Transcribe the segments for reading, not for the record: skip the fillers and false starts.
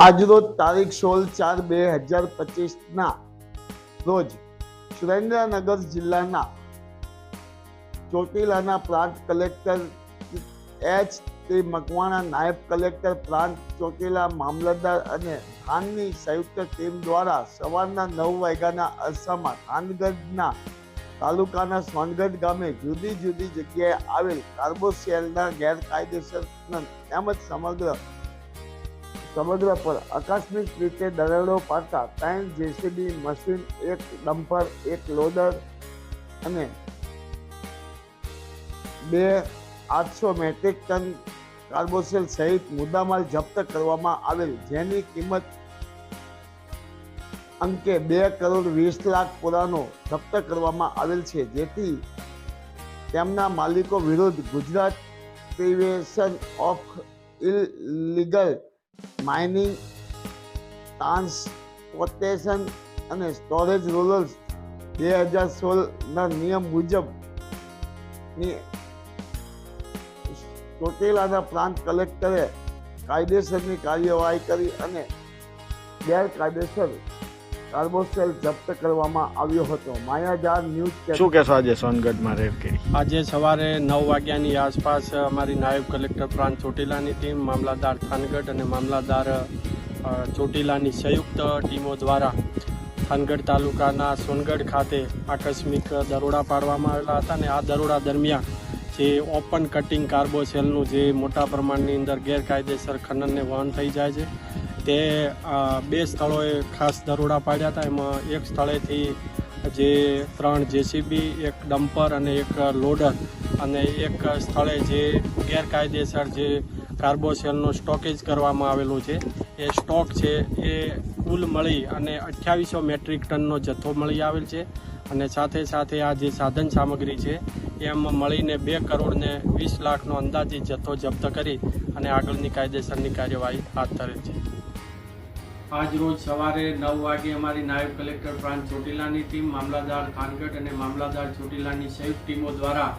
આજરોજ તારીખ 16/4/2025 રોજ સુરેન્દ્રનગર જિલ્લાના ચોટીલાના પ્રાંત કલેક્ટર H.T. મકવાણા, નાયબ કલેક્ટર પ્રાંત ચોટીલા, મામલતદાર અને થાનની સંયુક્ત ટીમ દ્વારા સવારના 9 વાગ્યાના અરસામાં થાનગઢના તાલુકાના સોનગઢ ગામે જુદી જુદી જગ્યાએ આવેલ કાર્બોસેલના ગેરકાયદેસર તેમજ સમગ્ર પર આકસ્મિક રીતે દરોડો પાડતા 3 જેસીબી મશીન, 1 ડમ્પર, 1 લોડર અને 800 મેટ્રિક ટન કાર્બોસેલ સહિત મુદ્દામાલ જપ્ત કરવામાં આવેલ, જેની કિંમત અંકે 2,20 લાખ પુરાનો જપ્ત કરવામાં આવેલ છે, જેથી તેમના માલિકો વિરુદ્ધ Gujarat prevention of illegal mining, transportation અને સ્ટોરેજ રૂલ્સ 2016ના નિયમ મુજબ ચોટીલાના પ્રાંત કલેક્ટરે કાયદેસરની કાર્યવાહી કરી અને ગેરકાયદેસર કાર્બોસેલ જપ્ત કરવામાં આવ્યો હતો. માયાજાર ન્યૂઝ. શું કહેશો આજે સોનગઢમાં રેડ કરી? આજે સવારે 9 વાગ્યાની આસપાસ અમારી નાયબ કલેક્ટર પ્રાંત ચોટીલાની ટીમ, મામલતદાર થાનગઢ અને મામલતદાર ચોટીલાની સંયુક્ત ટીમો દ્વારા થાનગઢ તાલુકાના સોનગઢ ખાતે આકસ્મિક દરોડા પાડવામાં આવેલા હતા અને આ દરોડા દરમિયાન જે ઓપન કટિંગ કાર્બોસેલનું જે મોટા પ્રમાણની અંદર ગેરકાયદેસર ખનનને વહન થઈ જાય છે તે 2 સ્થળોએ ખાસ દરોડા પાડ્યા હતા. એમાં એક સ્થળેથી જે 3 જેસીબી, 1 ડમ્પર અને 1 લોડર અને એક સ્થળે જે ગેરકાયદેસર જે કાર્બોસેલનો સ્ટોકેજ કરવામાં આવેલું છે એ સ્ટોક છે એ કુલ મળી અને 2800 મેટ્રિક ટનનો જથ્થો મળી આવેલ છે અને સાથે સાથે આ જે સાધન સામગ્રી છે એમ મળીને 2,20 લાખનો અંદાજિત જથ્થો જપ્ત કરી અને આગળની કાયદેસરની કાર્યવાહી હાથ ધરેલ છે. આજ રોજ સવારે 9 વાગે અમારી નાયબ કલેક્ટર પ્રાંત ચોટીલાની ટીમ, મામલતદાર થાનગઢ અને મામલતદાર ચોટીલાની સંયુક્ત ટીમો દ્વારા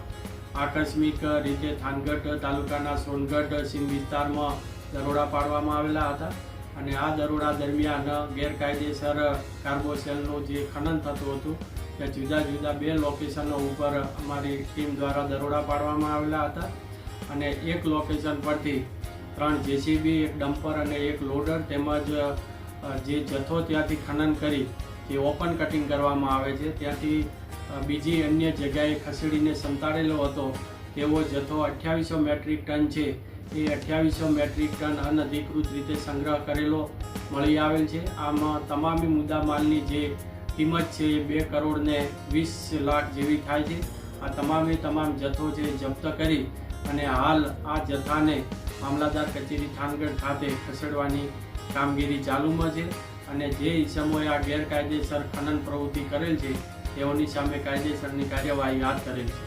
આકસ્મિક રીતે થાનગઢ તાલુકાના સોનગઢ સીમ વિસ્તારમાં દરોડા પાડવામાં આવેલા હતા અને આ દરોડા દરમિયાન ગેરકાયદેસર કાર્બોસેલનું જે ખનન થતું હતું તે જુદા જુદા 2 લોકેશનો ઉપર અમારી ટીમ દ્વારા દરોડા પાડવામાં આવેલા હતા અને એક લોકેશન પરથી 3 જેસીબી, 1 ડમ્પર અને 1 લોડર તેમજ જે જથ્થો ત્યાંથી ખનન કરી જે ઓપન કટિંગ કરવામાં આવે છે ત્યાંથી બીજી અન્ય જગ્યાએ ખસેડીને સંતાડેલો હતો તેવો જથ્થો 2800 મેટ્રિક ટન છે એ 2800 મેટ્રિક ટન અનધિકૃત રીતે સંગ્રહ કરેલો મળી આવેલ છે. આમાં તમામી મુદ્દામાલની જે કિંમત છે એ 2,20 લાખ જેવી થાય છે. આ તમામ જથ્થો છે જપ્ત કરી અને હાલ આ જથ્થાને મામલતદાર કચેરી થાનગઢ ખાતે ખસેડવાની કામગીરી ચાલુમાં છે અને જે ઇસમોએ આ ગેરકાયદેસર ખનન પ્રવૃત્તિ કરેલ છે તેઓની સામે કાયદેસરની કાર્યવાહી હાથ ધરેલ છે.